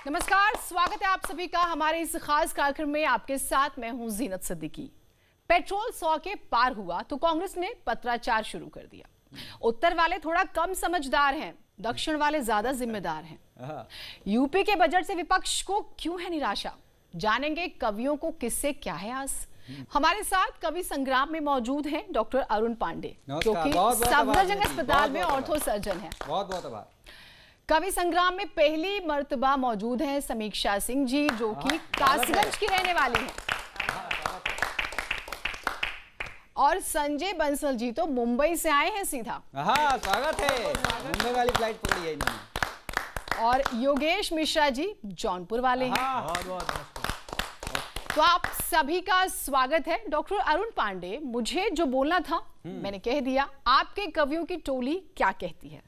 नमस्कार, स्वागत है आप सभी का हमारे इस खास कार्यक्रम में। आपके साथ मैं हूं जीनत सिद्दीकी। पेट्रोल 100 के पार हुआ तो कांग्रेस ने पत्राचार शुरू कर दिया। उत्तर वाले थोड़ा कम समझदार हैं, दक्षिण वाले ज्यादा जिम्मेदार हैं। यूपी के बजट से विपक्ष को क्यों है निराशा, जानेंगे कवियों को किससे क्या है आस। हमारे साथ कवि संग्राम में मौजूद हैं डॉक्टर अरुण पांडे, जो कि सफदरजंग अस्पताल में ऑर्थो सर्जन है। बहुत बहुत आभार। कवि संग्राम में पहली मर्तबा मौजूद हैं समीक्षा सिंह जी, जो कि कासगंज की रहने वाली हैं। और संजय बंसल जी तो मुंबई से आए हैं सीधा। हाँ, स्वागत है। मुंबई वाली फ्लाइट पकड़ी है इन्होंने। और योगेश मिश्रा जी जौनपुर वाले हैं। तो आप सभी का स्वागत है। डॉक्टर अरुण पांडे, मुझे जो बोलना था मैंने कह दिया। आपके कवियों की टोली क्या कहती है?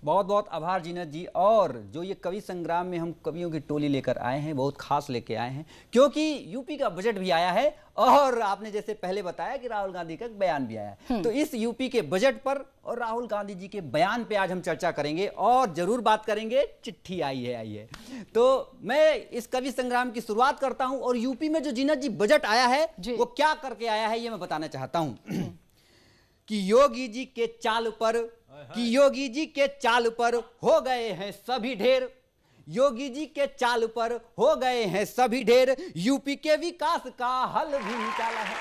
बहुत बहुत आभार जीनत जी। और जो ये कवि संग्राम में हम कवियों की टोली लेकर आए हैं, बहुत खास लेके आए हैं, क्योंकि यूपी का बजट भी आया है और आपने जैसे पहले बताया कि राहुल गांधी का बयान भी आया है। तो इस यूपी के बजट पर और राहुल गांधी जी के बयान पे आज हम चर्चा करेंगे और जरूर बात करेंगे। चिट्ठी आई है। तो मैं इस कवि संग्राम की शुरुआत करता हूं और यूपी में जो जीनत जी बजट आया है वो क्या करके आया है ये मैं बताना चाहता हूं। कि योगी जी के चाल पर हो गए हैं सभी ढेर, योगी जी के चाल पर हो गए हैं सभी ढेर, यूपी के विकास का हल भी निकाला है।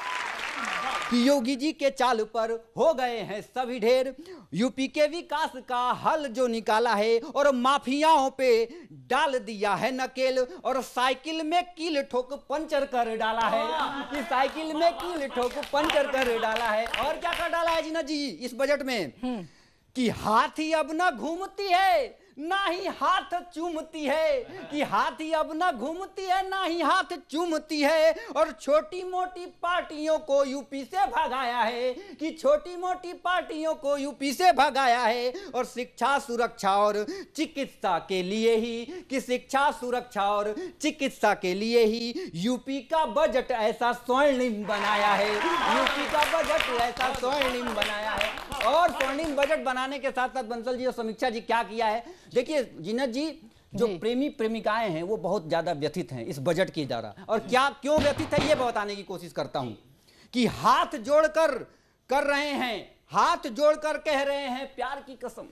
कि योगी जी के चाल पर हो गए हैं सभी ढेर, यूपी के विकास का हल जो निकाला है, और माफियाओं पे डाल दिया है नकेल, और साइकिल में कील ठोक पंचर कर डाला है। कि साइकिल में कील ठोक पंचर कर डाला है। और क्या कर डाला है जीना जी इस बजट में? कि हाथी अब ना घूमती है ना ही हाथ चूमती है, कि हाथी अब ना घूमती है ना ही हाथ चूमती है, और छोटी मोटी पार्टियों को यूपी से भगाया है। कि छोटी मोटी पार्टियों को यूपी से भगाया है, और शिक्षा सुरक्षा और चिकित्सा के लिए ही, कि शिक्षा सुरक्षा और चिकित्सा के लिए ही यूपी का बजट ऐसा स्वर्णिम बनाया है। यूपी का बजट ऐसा स्वर्णिम बनाया है। और स्वर्णिम बजट बनाने के साथ साथ बंसल जी और समीक्षा जी क्या किया है? देखिए जीनत जी, जो प्रेमी प्रेमिकाएं हैं वो बहुत ज्यादा व्यथित हैं इस बजट के द्वारा। और क्या क्यों व्यथित है ये बताने की कोशिश करता हूं। कि हाथ जोड़कर कर रहे हैं, हाथ जोड़कर कह रहे हैं प्यार की कसम,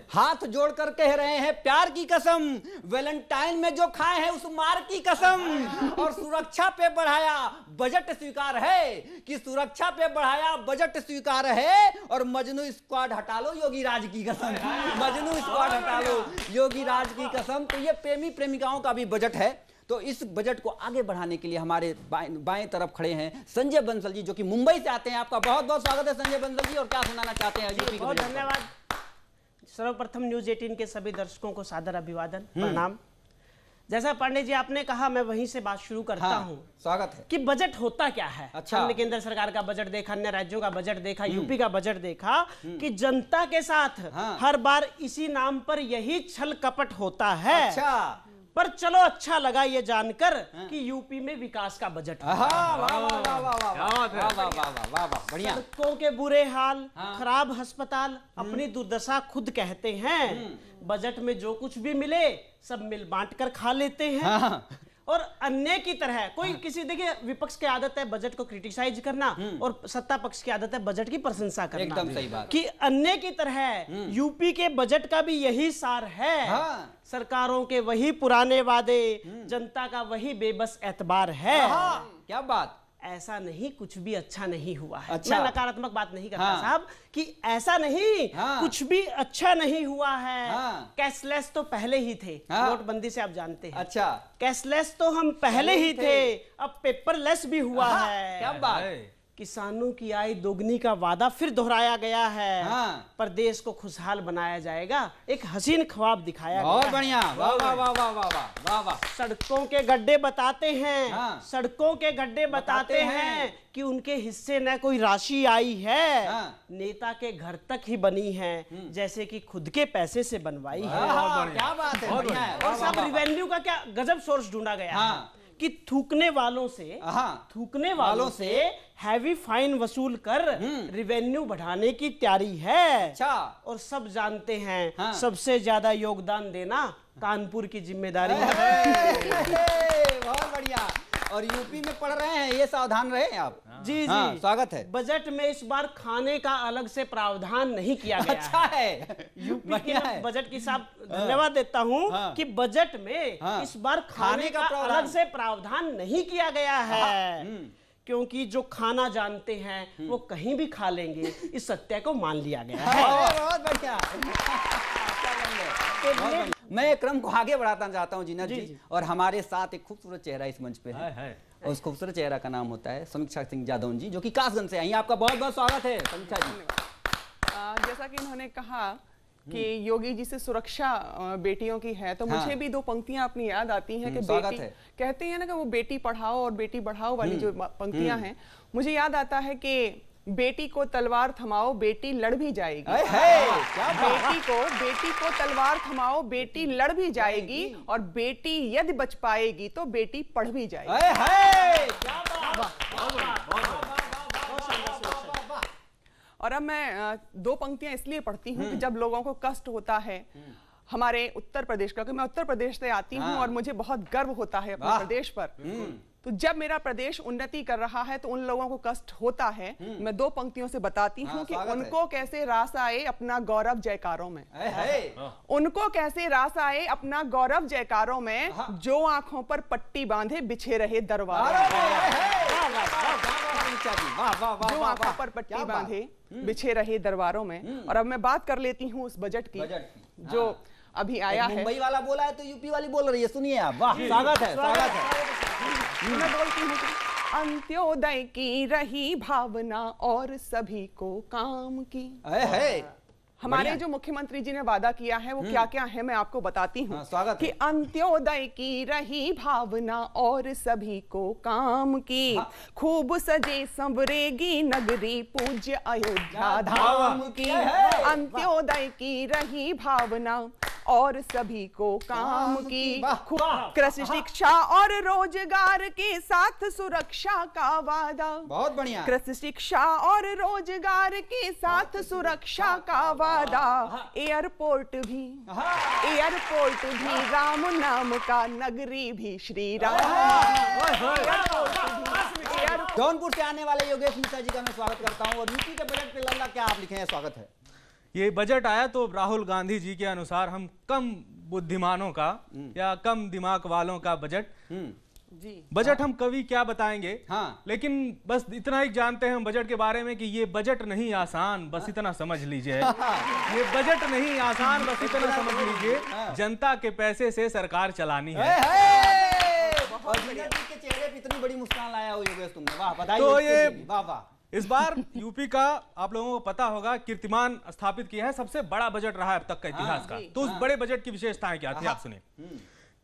हाथ जोड़कर कह रहे हैं प्यार की कसम, वैलेंटाइन में जो खाए हैं उस मार की कसम। और सुरक्षा पे बढ़ाया बजट स्वीकार है, कि सुरक्षा पे बढ़ाया बजट स्वीकार है, और मजनू स्क्वाड हटा लो योगी राज की कसम, मजनू स्क्वाड हटा लो योगी राज की कसम। तो ये प्रेमी प्रेमिकाओं का भी बजट है। तो इस बजट को आगे बढ़ाने के लिए हमारे बाएं तरफ खड़े हैं संजय बंसल जी, जो कि मुंबई से आते हैं। आपका बहुत बहुत स्वागत है संजय बंसल जी। और क्या सुनाना चाहते हैं यूपी के? बहुत धन्यवाद। सर्वप्रथम न्यूज 18 के सभी दर्शकों को सादर अभिवादन, प्रणाम। जैसा पांडे जी आपने कहा, मैं वहीं से बात शुरू करता हूं। स्वागत है। कि बजट होता क्या है? अच्छा। हमने केंद्र सरकार का बजट देखा, अन्य राज्यों का बजट देखा, यूपी का बजट देखा, कि जनता के साथ हर बार इसी नाम पर यही छल कपट होता है। अच्छा। पर चलो अच्छा लगा ये जानकर कि यूपी में विकास का बजट है। बढ़िया। सड़कों के बुरे हाल, खराब अस्पताल, अपनी दुर्दशा खुद कहते हैं। बजट में जो कुछ भी मिले सब मिल बांट कर खा लेते हैं। और अन्य की तरह कोई किसी, देखिए विपक्ष की आदत है बजट को क्रिटिसाइज करना, और सत्ता पक्ष की आदत है बजट की प्रशंसा करना। एकदम सही बात। कि अन्य की तरह यूपी के बजट का भी यही सार है। सरकारों के वही पुराने वादे, जनता का वही बेबस एतबार है। क्या बात। ऐसा नहीं कुछ भी अच्छा नहीं हुआ है। अच्छा। मैं नकारात्मक बात नहीं करता साहब, कि ऐसा नहीं कुछ भी अच्छा नहीं हुआ है। कैशलेस तो पहले ही थे, नोटबंदी से आप जानते हैं। अच्छा। कैशलेस तो हम पहले ही थे, अब पेपरलेस भी हुआ है। क्या बात। किसानों की आय दोगुनी का वादा फिर दोहराया गया है। पर देश को खुशहाल बनाया जाएगा, एक हसीन ख्वाब दिखाया गया। बहुत बढ़िया। वाह वाह वाह वाह वाह वाह वाह। सड़कों के गड्ढे बताते हैं, सड़कों के गड्ढे बताते हैं कि उनके हिस्से न कोई राशि आई है, नेता के घर तक ही बनी है, जैसे कि खुद के पैसे से बनवाई है। क्या बात है। और सब रिवेन्यू का क्या गजब सोर्स ढूंढा गया है। कि थूकने वालों से हैवी फाइन वसूल कर रिवेन्यू बढ़ाने की तैयारी है। अच्छा। और सब जानते हैं सबसे ज्यादा योगदान देना कानपुर की जिम्मेदारी है। बहुत बढ़िया। और यूपी में पढ़ रहे हैं, ये सावधान रहे आप। जी जी, स्वागत है। बजट में इस बार खाने का अलग से प्रावधान नहीं किया गया। अच्छा है, यूपी के बजट की साहब धन्यवाद देता हूँ कि बजट में इस बार खाने का अलग से प्रावधान नहीं किया गया है, क्योंकि जो खाना जानते हैं वो कहीं भी खा लेंगे, इस सत्य को मान लिया गया है। बहुत बढ़िया। मैं क्रम को आगे बढ़ाना चाहता हूँ जीनत जी, और हमारे साथ एक खूबसूरत चेहरा इस मंच पे है। और उस खूबसूरत चेहरा का नाम होता है समीक्षा सिंह जादौन जी, जो कि कासगंज से आई हैं। आपका बहुत बहुत स्वागत है समीक्षा जी। जैसा कि इन्होंने कहा कि योगी जी से सुरक्षा बेटियों की है, तो मुझे भी दो पंक्तियां अपनी याद आती हैं कि बेटी कहते हैं ना कि वो बेटी पढ़ाओ और बेटी बढ़ाओ वाली जो पंक्तियां हैं, मुझे याद आता है कि बेटी को तलवार थमाओ बेटी लड़ भी जाएगी। बेटी को तलवार थमाओ बेटी लड़ भी जाएगी, और बेटी यदि बच पाएगी तो बेटी पढ़ भी जाएगी। और अब मैं दो पंक्तियां इसलिए पढ़ती हूँ कि जब लोगों को कष्ट होता है हमारे उत्तर प्रदेश का, क्योंकि मैं उत्तर प्रदेश से आती हूँ और मुझे बहुत गर्व होता है अपने प्रदेश पर, तो जब मेरा प्रदेश उन्नति कर रहा है तो उन लोगों को कष्ट होता है। मैं दो पंक्तियों से बताती हूँ कि उनको कैसे रास आए अपना गौरव जयकारों में। उनको कैसे रास आए अपना गौरव जयकारों में, जो आंखों पर पट्टी बांधे बिछे रहे दरबारों में। जो आंखों पर पट्टी बांधे बिछे रहे दरबारों में। और अब मैं बात कर लेती हूँ उस बजट की जो अभी आया है। मुंबई वाला बोला है तो यूपी वाली बोल रही है, सुनिए आप। वाह, स्वागत है, स्वागत है। मैं बोलती हूँ अंत्योदय की रही भावना और सभी को काम की। हमारे जो मुख्यमंत्री जी ने वादा किया है वो क्या क्या है मैं आपको बताती हूँ। कि अंत्योदय की रही भावना और सभी को काम की, खूब सजे संवरेगी नगरी पूज्य अयोध्या धाम की। अंत्योदय की रही भावना और सभी को काम की, कृषि शिक्षा और रोजगार के साथ सुरक्षा का वादा। बहुत बढ़िया। कृषि शिक्षा और रोजगार के साथ सुरक्षा का वादा। एयरपोर्ट भी राम नाम का, नगरी भी श्री राम। जौनपुर से आने वाले योगेश मिश्रा जी का मैं स्वागत करता हूं। और यूपी के बजट पे लल्ला क्या आप लिखे हैं? स्वागत है। ये बजट आया तो राहुल गांधी जी के अनुसार हम कम बुद्धिमानों का या कम दिमाग वालों का बजट बजट हम कभी क्या बताएंगे। लेकिन बस इतना ही जानते हैं हम बजट के बारे में कि ये बजट नहीं आसान, बस इतना समझ लीजिए। ये बजट नहीं आसान, बस इतना समझ लीजिए। जनता के पैसे से सरकार चलानी है। और के चेहरे पे इतनी बड़ी मुस्कान लाया हो योगेश तुमने, वाह, बधाई। तो ये वाह वाह। इस बार यूपी का आप लोगों को पता होगा कीर्तिमान स्थापित किया है, सबसे बड़ा बजट रहा है अब तक का इतिहास का। तो उस बड़े बजट की विशेषताएं क्या थी आप सुनिए।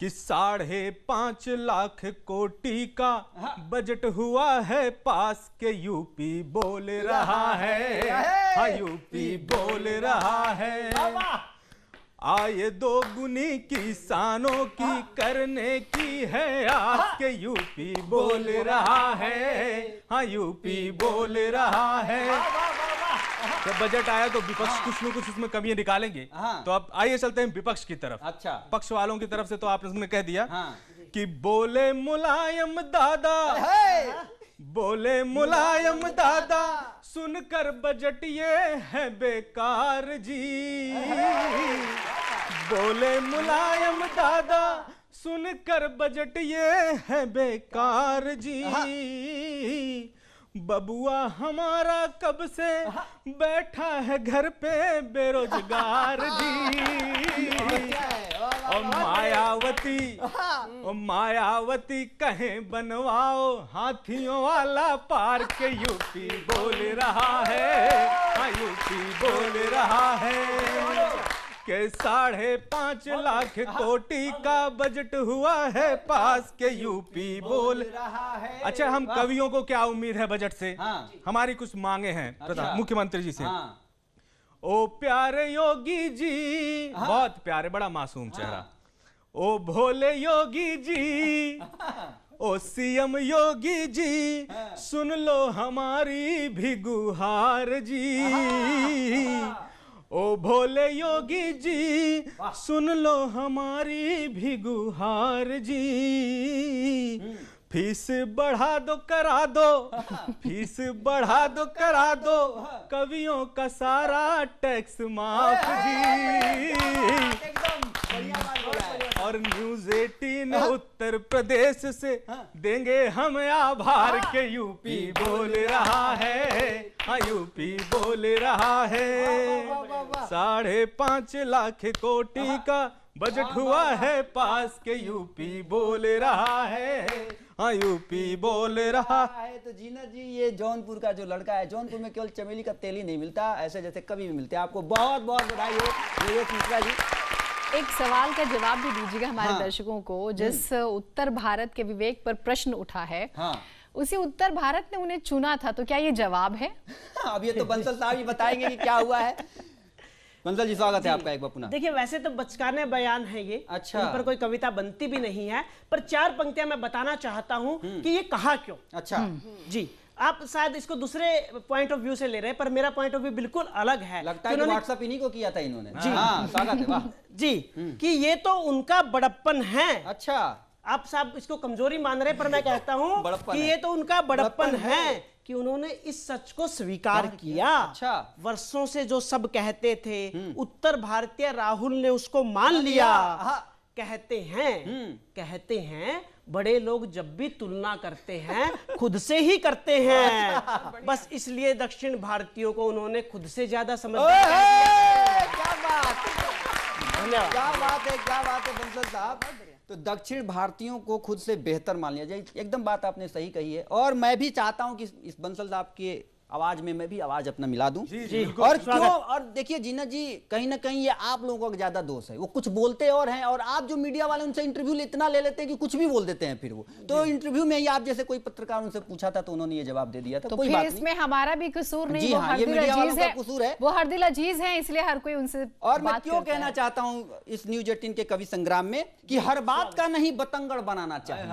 कि 5.5 लाख कोटि का बजट हुआ है पास, के यूपी बोल रहा है। हाँ, यूपी बोल रहा है। आय 2 गुनी किसानों की करने की है आस, के यूपी बोल रहा है। हाँ, यूपी बोल रहा है। जब बजट आया तो विपक्ष कुछ न कुछ उसमें कमियां निकालेंगे। तो अब आइए चलते हैं विपक्ष की तरफ। अच्छा। पक्ष वालों की तरफ से तो आपने कह दिया कि बोले मुलायम दादा, बोले मुलायम दादा, सुनकर बजट ये है बेकार जी। बोले मुलायम दादा, सुनकर बजट ये है बेकार जी। बबुआ हमारा कब से बैठा है घर पे बेरोजगार जी। और मायावती कहें बनवाओ हाथियों वाला पार्क, के यूपी बोल रहा है। हाँ, यूपी बोल रहा है। के 5.5 लाख कोटि का बजट हुआ है पास, के यूपी बोल रहा है। अच्छा, हम कवियों को क्या उम्मीद है बजट से? हमारी कुछ मांगे हैं प्रधान मुख्यमंत्री जी से। ओ प्यारे योगी जी, बहुत प्यारे, बड़ा मासूम चेहरा। ओ भोले योगी जी, ओ सीएम योगी जी सुन लो हमारी भी गुहार जी, ओ भोले योगी जी सुन लो हमारी भी गुहार जी, फीस बढ़ा दो करा दो, फीस बढ़ा दो करा दो, कवियों का सारा टैक्स माफ जी। और न्यूज़ 18 उत्तर प्रदेश से देंगे हम आभार के यूपी बोल रहा है, हाँ यूपी बोल रहा है। 5.5 लाख कोटि का बजट हुआ है पास के यूपी बोल रहा है, हाँ यूपी बोल रहा है। तो जीना जी ये जौनपुर का जो लड़का है, जौनपुर में केवल चमेली का तेल ही नहीं मिलता, ऐसे जैसे कभी भी मिलते हैं। आपको बहुत बहुत बधाई हो योगेश मिश्रा जी। एक सवाल का जवाब भी दीजिएगा हमारे दर्शकों को। जिस उत्तर भारत के विवेक पर प्रश्न उठा है, उसी उत्तर भारत ने उन्हें चुना था, तो क्या ये जवाब है? अब ये तो बंसल साहब ही बताएंगे कि क्या हुआ है। बंसल जी स्वागत है आपका एक बार पुनः। देखिए वैसे तो बचकाने बयान है ये, अच्छा, इन पर कोई कविता बनती भी नहीं है, पर 4 पंक्तियां मैं बताना चाहता हूं कि ये कहा क्यों। अच्छा जी, आप शायद इसको दूसरे पॉइंट ऑफ व्यू से ले रहे हैं, पर मेरा पॉइंट ऑफ व्यू बिल्कुल अलग है। लगता है कि व्हाट्सएप इन्हीं को किया था इन्होंने। जी हाँ, स्वागत है। वाह जी, कि ये तो उनका बड़प्पन है। अच्छा, आप साहब इसको कमजोरी मान रहे हैं, पर मैं कहता हूं कि ये तो उनका बड़प्पन है कि उन्होंने इस सच को स्वीकार किया। अच्छा, वर्षों से जो सब कहते थे उत्तर भारतीय राहुल ने उसको मान लिया। कहते हैं बड़े लोग जब भी तुलना करते हैं खुद से ही करते हैं, बस इसलिए दक्षिण भारतीयों को उन्होंने खुद से ज्यादा समझ। क्या बात, क्या बात है, क्या बात है बंसल साहब। तो दक्षिण भारतीयों को खुद से बेहतर मान लिया जाए, एकदम बात आपने सही कही है। और मैं भी चाहता हूं कि इस बंसल साहब के आवाज में मैं भी आवाज अपना मिला दूं। जी, और क्यों, और देखिए जीना जी, कहीं ना कहीं ये आप लोगों का ज्यादा दोष है। वो कुछ बोलते और हैं, और आप जो मीडिया वाले उनसे इंटरव्यू इतना ले लेते हैं कि कुछ भी बोल देते हैं। फिर वो तो इंटरव्यू में ही आप जैसे कोई पत्रकार उनसे पूछा था तो उन्होंने ये जवाब दे दिया था। तो कोई फिर बात इसमें हमारा भी कसूर नहीं। जी हाँ, ये मीडिया वालों का कसूर है। वो हर दिल अजीज है, इसलिए हर कोई उनसे और मैं क्यों कहना चाहता हूँ इस न्यूज़ 18 के कवि संग्राम में कि हर बात का नहीं बतंगड़ बनाना चाहिए।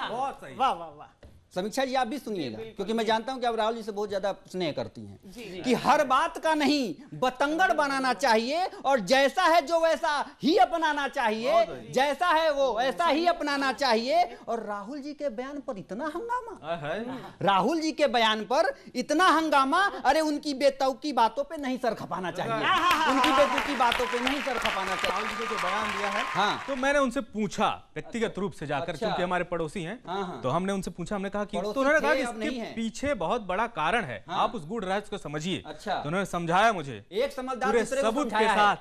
बहुत सही। वाह वाह वाह। समीक्षा जी आप भी सुनिएगा, क्योंकि मैं जानता हूं कि आप राहुल जी से बहुत ज्यादा स्नेह करती हैं। कि हर बात का नहीं बतंगड़ बनाना चाहिए, और जैसा है जो वैसा ही अपनाना चाहिए, जैसा है वो वैसा ही अपनाना चाहिए। और राहुल जी के बयान पर इतना हंगामा, राहुल जी के बयान पर इतना हंगामा, अरे उनकी बेतौकी बातों पे नहीं सर खपाना चाहिए, उनकी बेतौकी बातों पे नहीं सर खपाना चाहिए। राहुल जी ने जो बयान दिया है, हाँ, तो मैंने उनसे पूछा व्यक्तिगत रूप से जाकर, अच्छा, क्योंकि हमारे पड़ोसी हैं, तो हमने उनसे पूछा, हमने कहा कि, तो पड़ोसी उन्होंने कहा थे, कि अब नहीं इसके है। पीछे बहुत बड़ा कारण है, हाँ, आप उस गूढ़ रहस्य को समझिए। अच्छा, तो उन्होंने समझाया मुझे एक समझदार पूरे दूसरे को सबूत के समझाया है। साथ।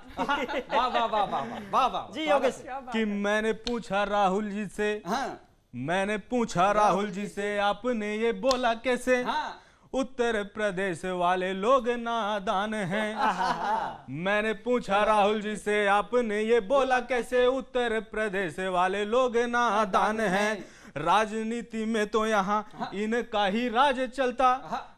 वाह वाह वाह वाह वाह वाह जी योगेश, कि मैंने पूछा राहुल जी से, हाँ, मैंने पूछा राहुल जी से, आपने ये बोला कैसे? हाँ, उत्तर प्रदेश वाले लोग नादान हैं। मैंने पूछा राहुल जी से, आपने ये बोला कैसे? उत्तर प्रदेश वाले लोग नादान हैं। राजनीति में तो यहाँ इनका ही राज चलता,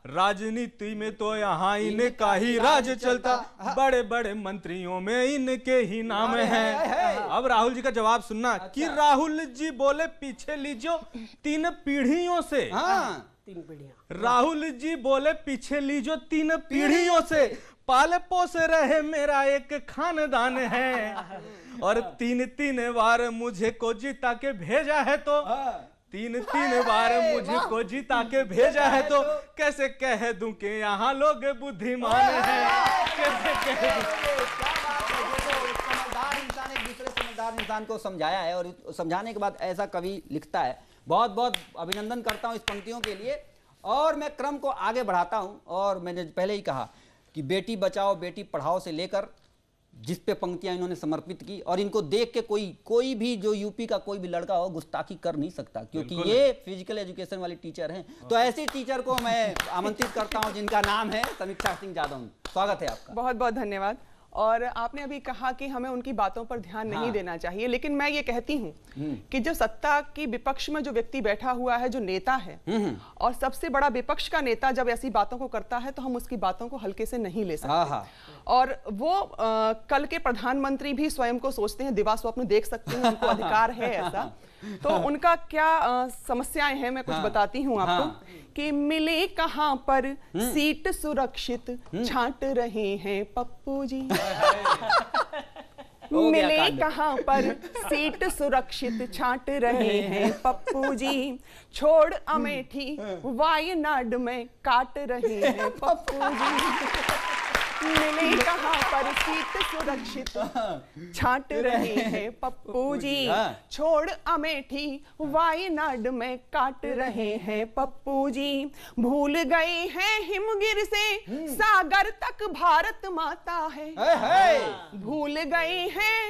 राजनीति में तो यहाँ इनका ही राज चलता, बड़े बड़े मंत्रियों में इनके ही नाम हैं। अब राहुल जी का जवाब सुनना कि राहुल जी बोले पीछे लीजिए 3 पीढ़ियों से। 3 पीढ़ियां। राहुल जी बोले पीछे लीजिए 3 पीढ़ियों से, पाल पोस रहे मेरा एक खानदान है, और 3 बार मुझे को जिता के भेजा है, तो 3 बार मुझे को जिता के भेजा है, तो कैसे कह दूं कि यहाँ लोग बुद्धिमान हैं, कैसे कह दूं। समझदार इंसान एक दूसरे समझदार इंसान को समझाया है, और समझाने के बाद ऐसा कवि लिखता है। बहुत बहुत अभिनंदन करता हूं इस पंक्तियों के लिए। और मैं क्रम को आगे बढ़ाता हूं, और मैंने पहले ही कहा कि बेटी बचाओ बेटी पढ़ाओ से लेकर जिस पे पंक्तियां इन्होंने समर्पित की, और इनको देख के कोई भी जो यूपी का कोई भी लड़का हो गुस्ताखी कर नहीं सकता, क्योंकि ये फिजिकल एजुकेशन वाले टीचर हैं। तो ऐसे टीचर को मैं आमंत्रित करता हूं जिनका नाम है समीक्षा सिंह जादव। स्वागत है आपका। बहुत बहुत धन्यवाद। और आपने अभी कहा कि हमें उनकी बातों पर ध्यान नहीं देना चाहिए, लेकिन मैं ये कहती हूँ कि जो सत्ता की विपक्ष में जो व्यक्ति बैठा हुआ है, जो नेता है, और सबसे बड़ा विपक्ष का नेता जब ऐसी बातों को करता है तो हम उसकी बातों को हल्के से नहीं ले सकते। और वो कल के प्रधानमंत्री भी स्वयं को सोचते हैं, दिवा स्वप्न देख सकते हैं, उनको अधिकार है ऐसा। तो उनका क्या समस्याएं हैं मैं कुछ बताती हूँ आपको कि मिले कहाँ पर सीट सुरक्षित छांट रहे हैं पप्पू जी। मिले कहाँ पर सीट सुरक्षित छांट रहे हैं पप्पू जी, छोड़ अमेठी वायनाड में काट रहे हैं पप्पू जी। मिले कहाँ पर सीट सुरक्षित छांट रहे हैं पप्पू जी, छोड़ अमेठी वायनाड में काट रहे हैं पप्पू जी। भूल गए हैं हिमगिर से सागर तक भारत माता है, भूल गए हैं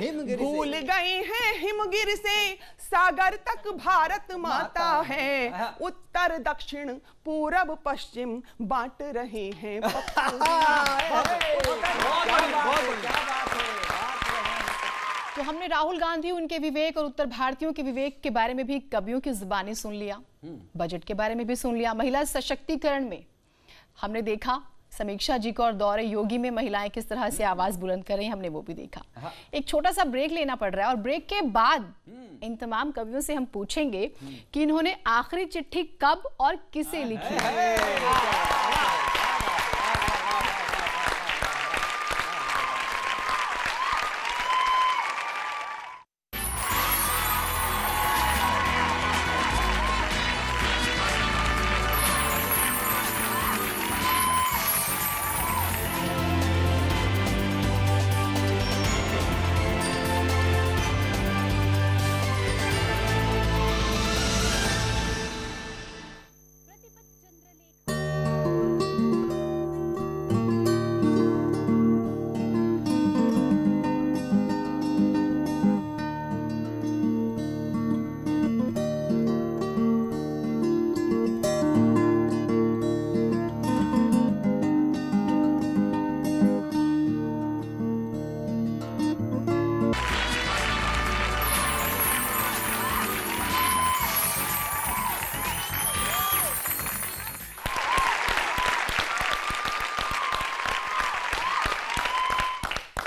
हिमगिर से सागर तक भारत माता है, उत्तर दक्षिण पूरब पश्चिम बांट रहे हैं पप्पू जी। तो हमने राहुल गांधी, उनके विवेक और उत्तर भारतीयों के विवेक के बारे में भी कवियों की जुबानी सुन लिया, बजट के बारे में भी सुन लिया। महिला सशक्तिकरण में हमने देखा समीक्षा जी को और दौरे योगी में महिलाएं किस तरह से आवाज बुलंद कर रही, हमने वो भी देखा। एक छोटा सा ब्रेक लेना पड़ रहा है और ब्रेक के बाद इन तमाम कवियों से हम पूछेंगे कि इन्होंने आखिरी चिट्ठी कब और किसे लिखी है।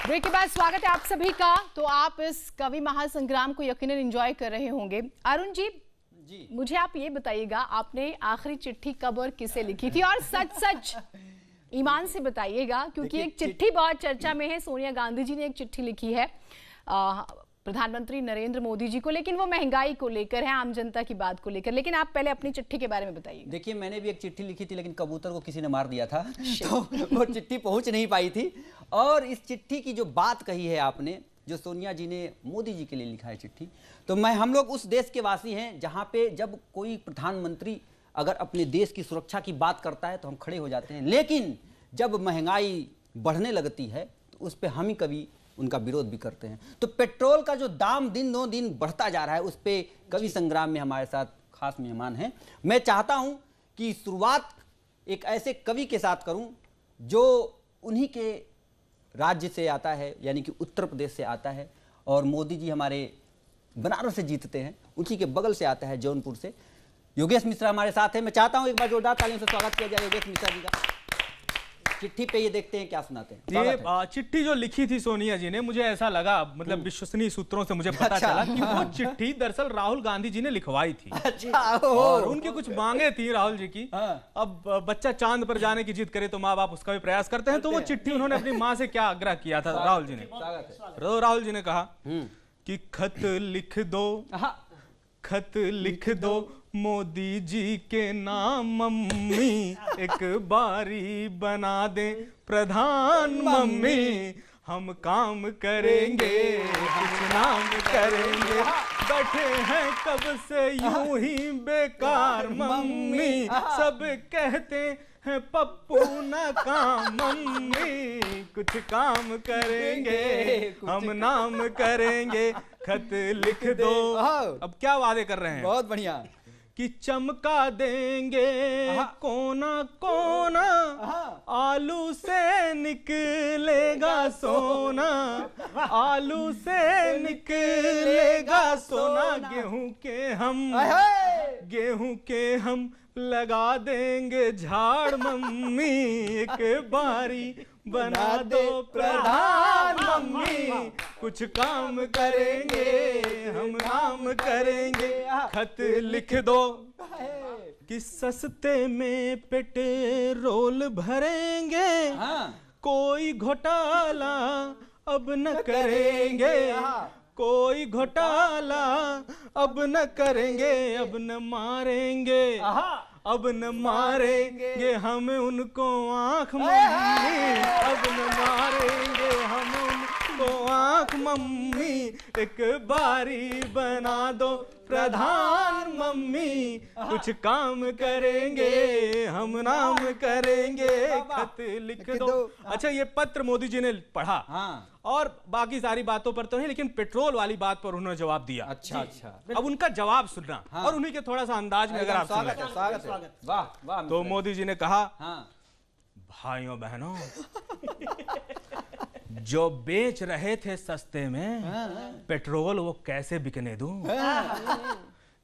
ब्रेक के बाद स्वागत है आप सभी का। तो आप इस कवि महासंग्राम को यकीनन एंजॉय कर रहे होंगे। अरुण जी, मुझे आप ये बताइएगा, आपने आखिरी चिट्ठी कब और किसे लिखी थी, और सच सच ईमान से बताइएगा, क्योंकि एक चिट्ठी बहुत चर्चा में है। सोनिया गांधी जी ने एक चिट्ठी लिखी है प्रधानमंत्री नरेंद्र मोदी जी को, लेकिन वो महंगाई को लेकर है, आम जनता की बात को लेकर। लेकिन आप पहले अपनी चिट्ठी के बारे में बताइए। देखिए, मैंने भी एक चिट्ठी लिखी थी, लेकिन कबूतर को किसी ने मार दिया था तो वो चिट्ठी पहुंच नहीं पाई थी। और इस चिट्ठी की जो बात कही है आपने, जो सोनिया जी ने मोदी जी के लिए लिखा है चिट्ठी, तो हम लोग उस देश के वासी हैं जहाँ पे जब कोई प्रधानमंत्री अगर अपने देश की सुरक्षा की बात करता है तो हम खड़े हो जाते हैं, लेकिन जब महंगाई बढ़ने लगती है तो उस पर हम ही कभी उनका विरोध भी करते हैं। तो पेट्रोल का जो दाम दिन दो दिन बढ़ता जा रहा है, उस पे कवि संग्राम में हमारे साथ खास मेहमान हैं। मैं चाहता हूं कि शुरुआत एक ऐसे कवि के साथ करूं जो उन्हीं के राज्य से आता है, यानी कि उत्तर प्रदेश से आता है, और मोदी जी हमारे बनारस से जीतते हैं, उसी के बगल से आता है जौनपुर से। योगेश मिश्रा हमारे साथ हैं। मैं चाहता हूं एक बार जोरदार तालियों से स्वागत किया जाए योगेश मिश्रा जी का। चिट्ठी पे ये देखते हैं क्या सुनाते हैं। ये चिट्ठी जो लिखी थी सोनिया जी ने, मुझे ऐसा लगा, मतलब विश्वसनीय सूत्रों से मुझे पता चला कि वो चिट्ठी दरअसल राहुल गांधी जी ने लिखवाई थी। और उनकी कुछ मांगे थी राहुल जी की। अब बच्चा चांद पर जाने की जिद करे तो माँ बाप उसका भी प्रयास करते हैं। तो वो चिट्ठी उन्होंने अपनी माँ से क्या आग्रह किया था राहुल जी ने, तो राहुल जी ने कहा कि खत लिख दो, खत लिख दो मोदी जी के नाम, मम्मी एक बारी बना दे प्रधान, मम्मी हम काम करेंगे कुछ नाम करेंगे, बैठे हैं कब से यूं ही बेकार, मम्मी सब कहते हैं पप्पू ना काम, मम्मी कुछ काम करेंगे हम नाम करेंगे, खत लिख दो। अब क्या वादे कर रहे हैं? बहुत बढ़िया। कि चमका देंगे कोना कोना, आलू से निकलेगा सोना, आलू से निकलेगा सोना, गेहूं के हम लगा देंगे झाड़ मम्मी, एक बारी बना दो प्रधान मम्मी, कुछ काम करेंगे हम काम करेंगे, खत लिख दो कि सस्ते में पेट्रोल भरेंगे, कोई घोटाला अब न करेंगे, कोई घोटाला अब न करेंगे, अब न मारेंगे, अब न मारेंगे हम उनको आंख मम्मी, अब न मारेंगे हम उनको आंख मम्मी, एक बारी बना दो प्रधान मम्मी, कुछ काम करेंगे हम नाम करेंगे, खत लिख दो। अच्छा, ये पत्र मोदी जी ने पढ़ा और बाकी सारी बातों पर तो नहीं, लेकिन पेट्रोल वाली बात पर उन्होंने जवाब दिया। अच्छा, अब उनका जवाब सुनना और उन्हीं के थोड़ा सा अंदाज में अगर आप सुन लें। स्वागत, वाह वाह। तो मोदी जी ने कहा, भाइयों बहनों, जो बेच रहे थे सस्ते में पेट्रोल वो कैसे बिकने दूं,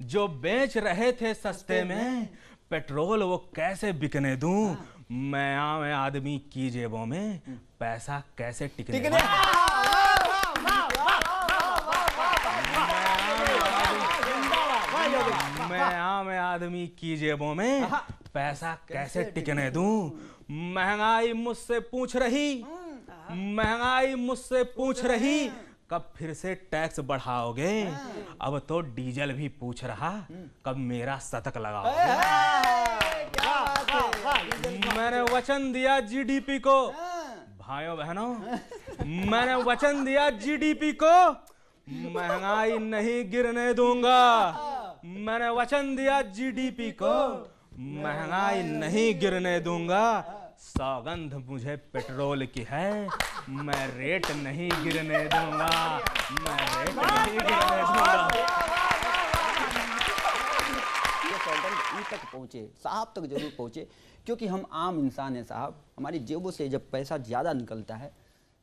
जो बेच रहे थे सस्ते में पेट्रोल वो कैसे बिकने दूं, मैं आम आदमी की जेबों में पैसा कैसे टिकने दूं, मैं आम आदमी की जेबों में पैसा कैसे टिकने दूं, महंगाई मुझसे पूछ रही, महंगाई मुझसे पूछ रही, कब फिर से टैक्स बढ़ाओगे, अब तो डीजल भी पूछ रहा, कब मेरा शतक लगाओगे, मैंने वचन दिया जीडीपी को, भाइयों बहनों, मैंने वचन दिया जीडीपी को, महंगाई नहीं गिरने दूंगा, मैंने वचन दिया जीडीपी को, महंगाई नहीं गिरने दूंगा, सौगंध मुझे पेट्रोल की है, मैं रेट नहीं गिरने दूंगा, मैं रेट नहीं गिरने दूंगा। ये सौगंध इन तक पहुंचे, साहब तक जरूर पहुंचे, क्योंकि हम आम इंसान हैं साहब, हमारी जेबों से जब पैसा ज्यादा निकलता है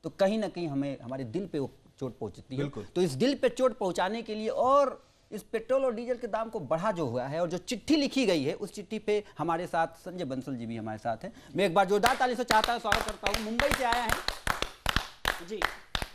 तो कहीं ना कहीं हमें हमारे दिल पे वो चोट पहुंचती है। तो इस दिल पे चोट पहुंचाने के लिए और इस पेट्रोल और डीजल के दाम को बढ़ा जो हुआ है और जो चिट्ठी लिखी गई है, उस चिट्ठी पे हमारे साथ संजय बंसल जी भी हमारे साथ हैं। मैं एक बार जोरदार ताली से चाहता हूं, स्वागत करता हूं। मुंबई से आया है जी।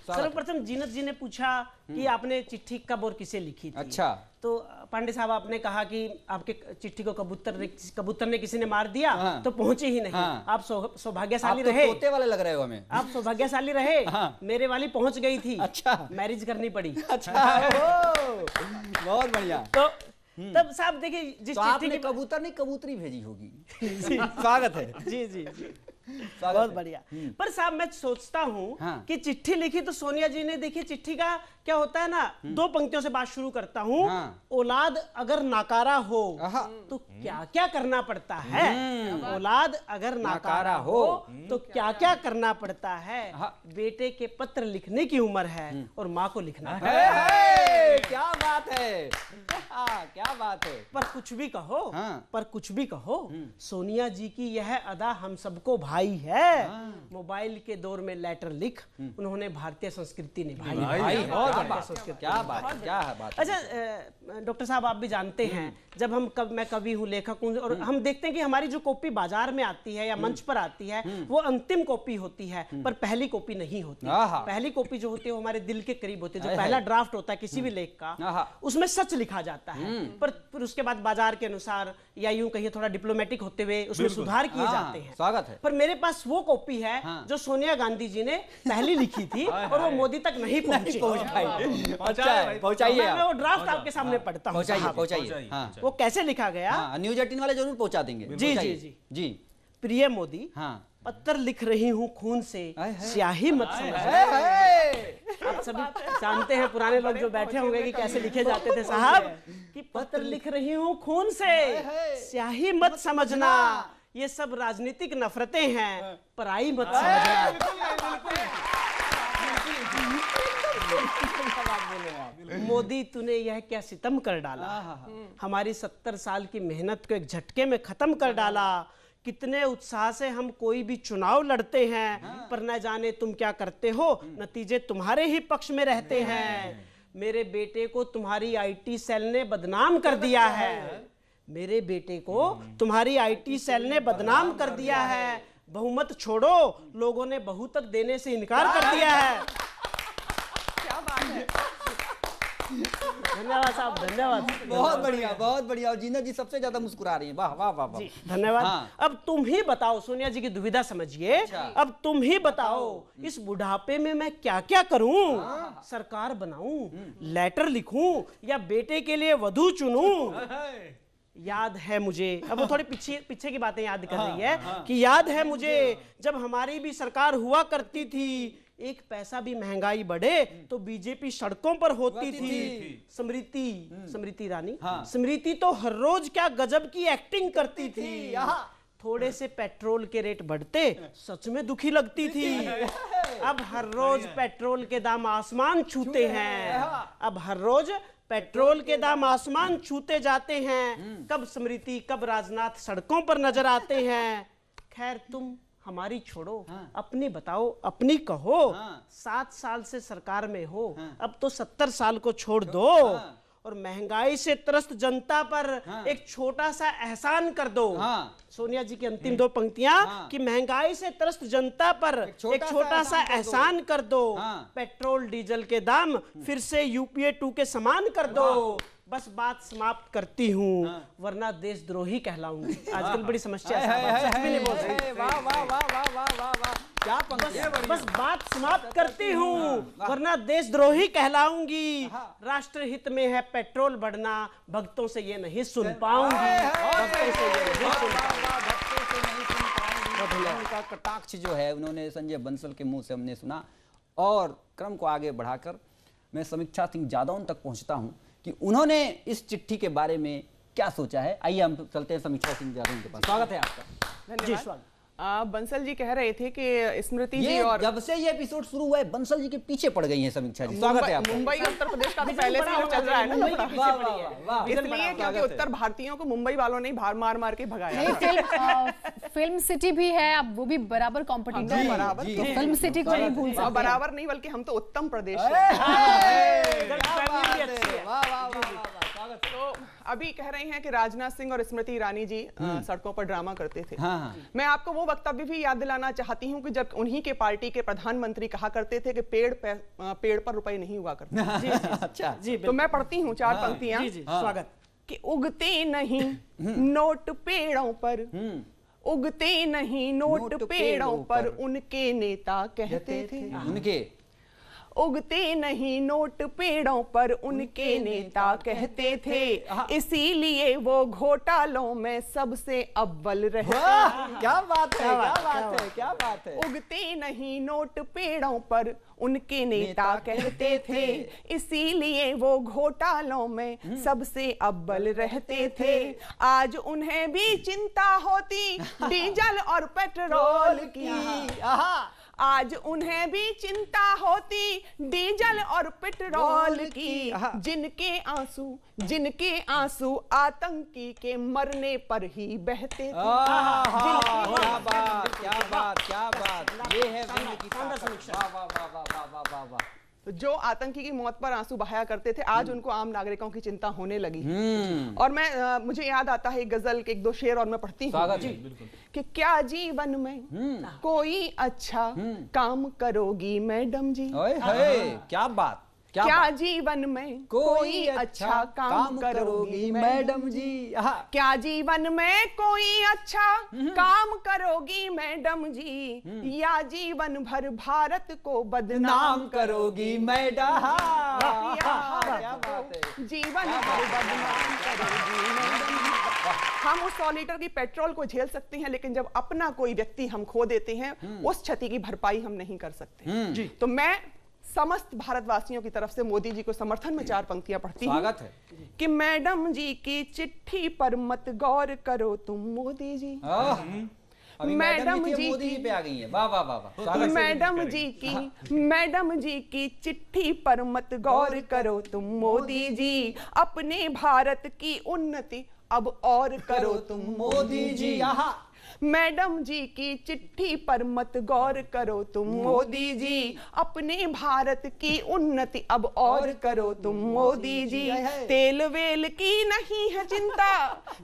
सर्वप्रथम जीनत जी ने पूछा कि आपने चिट्ठी कब और किसे लिखी थी। अच्छा। तो पांडे साहब आपने कहा कि आपके चिट्ठी को कबूतर ने किसी ने मार दिया, तो पहुंचे ही नहीं। आप सौभाग्यशाली रहे। आप तो तोते वाले लग रहे हो हमें। आप सौभाग्यशाली रहे। मेरे वाली पहुंच गई थी। अच्छा। मैरिज करनी पड़ी। अच्छा। बहुत बढ़िया। तो तब साहब देखिए, जिस तो आपने कबूतर नहीं कबूतरी भेजी होगी। स्वागत है। जी जी जी, बहुत बढ़िया। पर साहब मैं सोचता हूँ कि चिट्ठी लिखी तो सोनिया जी ने, देखिए चिट्ठी का क्या होता है ना, दो पंक्तियों से बात शुरू करता हूँ। औलाद अगर नाकारा हो तो क्या क्या करना पड़ता है, औलाद अगर नाकारा हो तो क्या क्या करना पड़ता है, बेटे के पत्र लिखने की उम्र है और माँ को लिखना है। क्या बात है, क्या बात है। पर कुछ भी कहो, पर कुछ भी कहो, सोनिया जी की यह अदा हम सबको भाई है। मोबाइल के दौर में लेटर लिख उन्होंने भारतीय संस्कृति निभाई। क्या बात, क्या बात। अच्छा डॉक्टर साहब, आप भी जानते हैं, जब मैं कवि हूँ, लेखक हूँ, और हम देखते हैं कि हमारी जो कॉपी बाजार में आती है या मंच पर आती है, वो अंतिम कॉपी होती है, पर पहली कॉपी नहीं होती। पहली कॉपी जो होती है वो हमारे दिल के करीब होती है। जो पहला ड्राफ्ट होता है किसी भी लेख का, उसमें सच लिखा जाता है, पर उसके बाद बाजार के अनुसार या यूं कहिए थोड़ा डिप्लोमेटिक होते हुए उसमें सुधार किए जाते हैं। स्वागत है। पर मेरे पास वो कॉपी है जो सोनिया गांधी जी ने पहली लिखी थी और वो मोदी तक नहीं पहुंची। पहुंचाइए। मैं वो ड्राफ्ट आपके सामने पढ़ता हूँ। पहुंचाइए। वो कैसे लिखा गया, न्यूज 18 वाले जरूर पहुंचा देंगे। जी जी जी जी। प्रिय मोदी, पत्र लिख रही हूँ खून से, स्याही मत समझना। आप सभी जानते हैं, पुराने लोग जो बैठे होंगे, कि कैसे लिखे जाते थे साहब, कि पत्र लिख रही हूँ खून से, स्याही मत समझना। ये सब राजनीतिक नफरतें हैं, पराई मत समझना। मोदी, तूने यह क्या सितम कर डाला, हमारी 70 साल की मेहनत को एक झटके में खत्म कर डाला। कितने उत्साह से हम कोई भी चुनाव लड़ते हैं, पर न जाने तुम क्या करते हो, नतीजे तुम्हारे ही पक्ष में रहते हैं। मेरे बेटे को तुम्हारी आईटी सेल ने बदनाम कर दिया है, मेरे बेटे को तुम्हारी आईटी सेल ने बदनाम कर दिया है। बहुमत छोड़ो, लोगों ने बहुतक देने से इनकार कर दिया है। क्या बात है। धन्यवाद साहब, धन्यवाद। बहुत बढ़िया, बहुत बढ़िया। और जीनत जी सबसे ज्यादा मुस्कुरा रही हैं। वाह वाह वाह वाह। जी धन्यवाद। हाँ। अब तुम ही बताओ, सोनिया जी की दुविधा समझिए। अब तुम ही बताओ, इस बुढ़ापे में मैं क्या क्या करूं? सरकार बनाऊं, लेटर लिखूं, या बेटे के लिए वधू चुनूं? याद है मुझे, अब वो थोड़ी पीछे की बातें याद कर रही है कि याद है मुझे जब हमारी भी सरकार हुआ करती थी, एक पैसा भी महंगाई बढ़े तो बीजेपी सड़कों पर होती थी। स्मृति ईरानी, स्मृति तो हर रोज क्या गजब की एक्टिंग करती थी। थोड़े से पेट्रोल के रेट बढ़ते सच में दुखी लगती थी। अब हर रोज पेट्रोल के दाम आसमान छूते हैं, अब हर रोज पेट्रोल के दाम आसमान छूते जाते हैं। कब स्मृति, कब राजनाथ सड़कों पर नजर आते हैं। खैर तुम हमारी छोड़ो, अपनी बताओ, अपनी कहो। 7 साल से सरकार में हो, अब तो 70 साल को छोड़ दो और महंगाई से त्रस्त जनता पर एक छोटा सा एहसान कर दो। सोनिया जी की अंतिम 2 पंक्तियां कि महंगाई से त्रस्त जनता पर एक छोटा सा एहसान कर दो। पेट्रोल डीजल के दाम फिर से यूपीए 2 के समान कर दो। बस बात समाप्त करती हूँ, वरना देशद्रोही कहलाऊंगी। आजकल बड़ी समस्या है, सच में नहीं बोल रही। वाह वाह वाह वाह वाह वाह वाह, क्या पंक्तियां। बस बात समाप्त करती हूँ, वरना देशद्रोही कहलाऊंगी। राष्ट्र हित में है पेट्रोल बढ़ना, भक्तों से ये नहीं सुन पाऊंगी। भक्तों से ये नहीं सुन पाऊंगी। उनका कटाक्ष जो है उन्होंने संजय बंसल के मुंह से हमने सुना। और क्रम को आगे बढ़ाकर मैं समीक्षा सिंह जादौन तक पहुंचता हूं कि उन्होंने इस चिट्ठी के बारे में क्या सोचा है। आइए हम चलते हैं समीक्षा सिंह जादौन के पास। स्वागत है आपका। धन्यवाद। बंसल जी कह रहे थे कि स्मृति जी और जब से ये एपिसोड शुरू हुआ है बंसल जी के पीछे पड़ गई हैं समीक्षा जी। स्वागत है आपका। मुंबई और उत्तर प्रदेश का भी पहले से चल रहा है ना, इसलिए क्योंकि उत्तर भारतीयों को मुंबई वालों ने मार मार के भगाया। फिल्म सिटी भी है, अब वो भी बराबर कॉम्पिटिटर है। बराबर, तो फिल्म सिटी को नहीं भूल सकते। बराबर नहीं, बल्कि हम तो उत्तम प्रदेश तो अभी कह रहे हैं कि राजनाथ सिंह और स्मृति ईरानी जी सड़कों पर ड्रामा करते थे। मैं आपको वो वक्तव्य भी याद दिलाना चाहती हूँ कि जब उन्हीं के पार्टी के प्रधानमंत्री कहा करते थे कि पेड़ पर रुपए नहीं हुआ करते। अच्छा जी, तो मैं पढ़ती हूँ 4 पंक्तियां। स्वागत। कि उगते नहीं नोट पेड़ों पर, उगते नहीं नोट पेड़ों पर, उनके नेता कहते थे। उनके उगते नहीं नोट पेड़ों पर, उनके नेता कहते थे, इसीलिए वो घोटालों में सबसे अव्वल रहते। क्या बात है, क्या बात है, क्या बात है। उगते नहीं नोट पेड़ों पर, उनके नेता कहते थे, इसीलिए वो घोटालों में सबसे अव्वल रहते थे। आज उन्हें भी चिंता होती डीजल और पेट्रोल की, आज उन्हें भी चिंता होती डीजल और पेट्रोल की, जिनके आंसू आतंकी के मरने पर ही बहते थे। क्या बात, क्या बात, क्या बात। ये है समीक्षा। वाह वाह वाह वाह वाह वाह वाह। तो जो आतंकी की मौत पर आंसू बहाया करते थे, आज उनको आम नागरिकों की चिंता होने लगी। और मैं मुझे याद आता है एक गजल के 1-2 शेर, और मैं पढ़ती हूँ कि क्या जीवन में कोई अच्छा काम करोगी मैडम जी। क्या बात, क्या जीवन में कोई अच्छा काम करोगी मैडम जी। क्या जीवन में कोई अच्छा काम करोगी मैडम जी, या जीवन भर भारत को बदनाम करोगी मैडम। जीवन भर बदनाम करोगी मैडम। हम उस 100 लीटर की पेट्रोल को झेल सकते हैं, लेकिन जब अपना कोई व्यक्ति हम खो देते हैं, उस क्षति की भरपाई हम नहीं कर सकते। तो मैं समस्त भारतवासियों की तरफ से मोदी जी को समर्थन में 4 पंक्तियां पढ़ती हूँ। स्वागत है। कि मैडम जी की चिट्ठी पर मत गौर करो तुम मोदी जी। मैडम जी मोदी जी पे आ गई है। वाह वाह वाह। मैडम जी की चिट्ठी पर मत गौर करो तुम मोदी जी, अपने भारत की उन्नति अब और करो तुम मोदी जी। मैडम जी की चिट्ठी पर मत गौर करो तुम मोदी जी, अपने भारत की उन्नति अब और करो तुम मोदी जी। तेल वेल की नहीं है चिंता,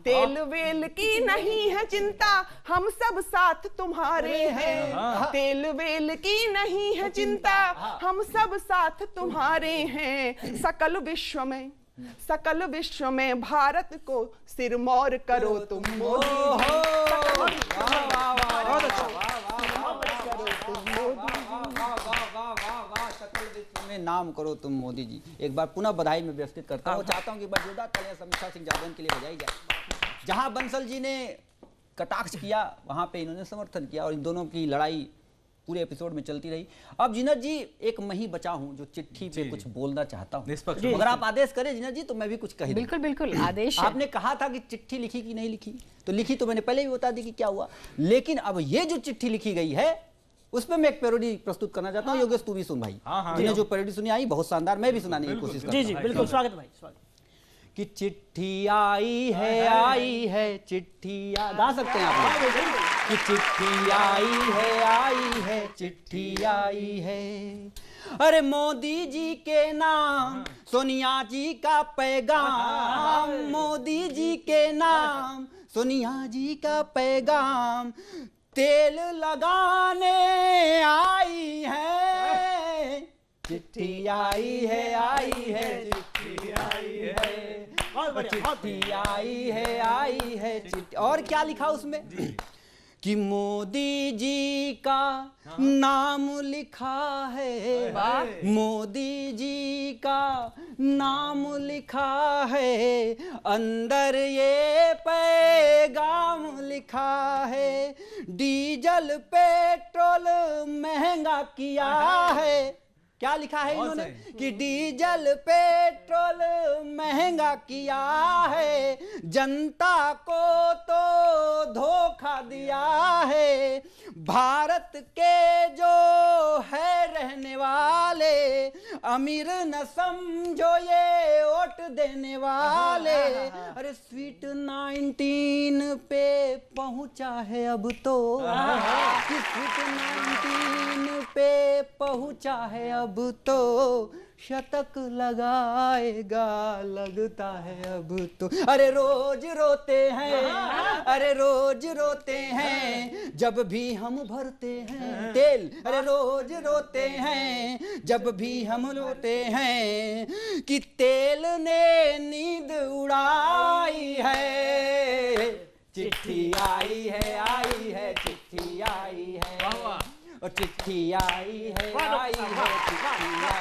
तेल वेल की नहीं है चिंता, हम सब साथ तुम्हारे हैं। तेल वेल की नहीं है चिंता, हम सब साथ तुम्हारे हैं। सकल विश्व में भारत को सिरमौर करो तुम मोदी में नाम करो तुम मोदी जी। एक बार पुनः बधाई में व्यवस्थित करता हूँ। चाहता हूँ कि बार जोरदार तालियां समीक्षा सिंह जादव के लिए बजाई जाए। जहां बंसल जी ने कटाक्ष किया वहां पे इन्होंने समर्थन किया और इन दोनों की लड़ाई पूरे एपिसोड में चलती रही। अब जीनत जी, एक मैं ही बचा हूं जो चिट्ठी पे कुछ बोलना चाहता हूं। अगर आप आदेश करें जीनत जी तो मैं भी कुछ कह दूं। बिल्कुल बिल्कुल आदेश। आपने कहा था कि चिट्ठी लिखी कि नहीं लिखी, तो लिखी तो मैंने पहले भी बता दी कि क्या हुआ। लेकिन अब ये जो चिट्ठी लिखी गई है उस पर मैं एक पैरोडी प्रस्तुत करना चाहता हूँ। योगेश तू भी सुन भाई, जिन्हें जो पैरोडी सुनी आई बहुत शानदार, मैं भी सुनाने की कोशिश करता हूँ। जी बिल्कुल, स्वागत भाई, स्वागत। कि चिट्ठी आई है चिट्ठी गा सकते हैं आप लोग कि चिट्ठी आई है चिट्ठी आई है। अरे मोदी जी के नाम सोनिया जी का पैगाम, मोदी जी के नाम सोनिया जी का पैगाम, तेल लगाने आई है चिट्ठी आई है चिट्ठी आई है चिट्ठी। और क्या लिखा उसमें कि मोदी जी का नाम लिखा है, मोदी जी का नाम लिखा है, अंदर ये पैगाम लिखा है, डीजल पेट्रोल महंगा किया है। क्या लिखा है इन्होंने कि डीजल पेट्रोल महंगा किया है, जनता को तो धोखा दिया है। भारत के जो है रहने वाले अमीर न समझो ये वोट देने वाले। अरे स्वीट 19 पे पहुंचा है अब तो, स्वीट 19 पे पहुंचा है अब तो, शतक लगाएगा लगता है अब तो। अरे रोज रोते हैं, अरे रोज रोते हैं जब भी हम भरते हैं तेल, अरे रोज रोते हैं जब भी हम रोते हैं कि तेल ने नींद उड़ाई है। चिट्ठी आई है चिट्ठी आई है और चिट्ठी आई है चिट्ठी आई है।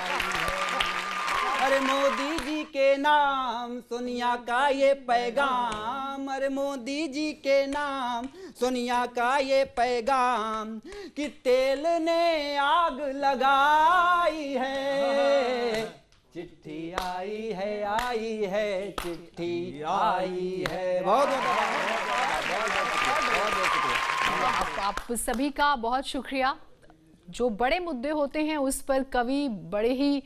अरे मोदी जी के नाम सोनिया का ये पैगाम, अरे मोदी जी के नाम सोनिया का ये पैगाम कि तेल ने आग लगाई है। चिट्ठी आई है चिट्ठी आई है। बहुत आप सभी का बहुत शुक्रिया। जो बड़े मुद्दे होते हैं उस पर कवि बड़े ही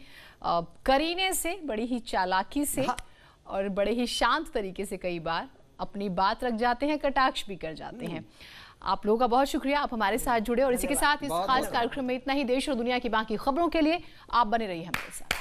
करीने से, बड़ी ही चालाकी से और बड़े ही शांत तरीके से कई बार अपनी बात रख जाते हैं, कटाक्ष भी कर जाते हैं। आप लोगों का बहुत शुक्रिया, आप हमारे साथ जुड़े और इसी के साथ इस खास कार्यक्रम में इतना ही। देश और दुनिया की बाकी खबरों के लिए आप बने रहिए हमारे साथ।